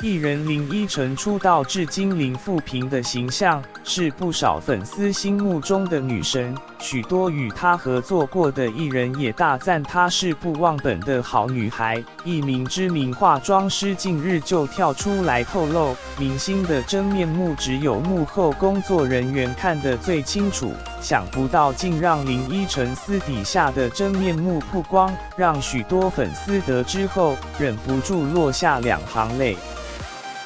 艺人林依晨出道至今零负评的形象，是不少粉丝心目中的女神。许多与她合作过的艺人也大赞她是不忘本的好女孩。一名知名化妆师近日就跳出来透露，明星的真面目只有幕后工作人员看得最清楚。想不到竟让林依晨私底下的真面目曝光，让许多粉丝得知后忍不住落下两行泪。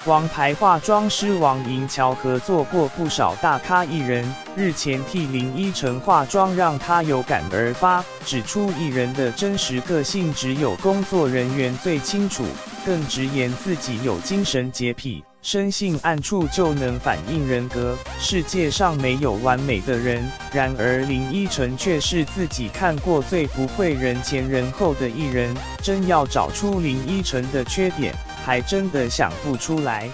王牌化妆师王银桥合作过不少大咖艺人，日前替林依晨化妆，让她有感而发，指出艺人的真实个性只有工作人员最清楚，更直言自己有精神洁癖，生性暗处就能反映人格，世界上没有完美的人。然而林依晨却是自己看过最不会人前人后的艺人，真要找出林依晨的缺点，还真的想不出来。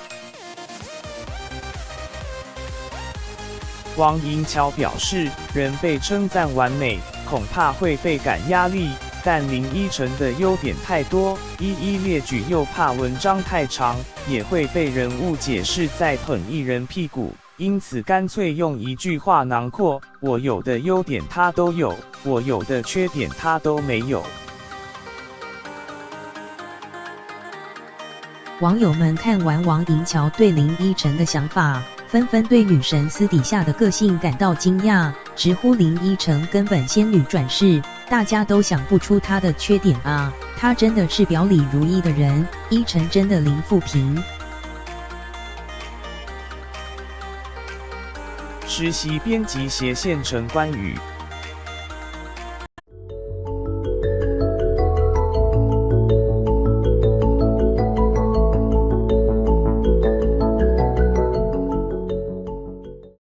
王银桥表示，人被称赞完美，恐怕会倍感压力，但林依晨的优点太多，一一列举又怕文章太长，也会被人误解是在捧艺人屁股，因此干脆用一句话囊括：我有的优点他都有，我有的缺点他都没有。网友们看完王银桥对林依晨的想法，纷纷对女神私底下的个性感到惊讶，直呼林依晨根本仙女转世，大家都想不出她的缺点啊！她真的是表里如一的人，依晨真的零负评。实习编辑斜线陈冠宇。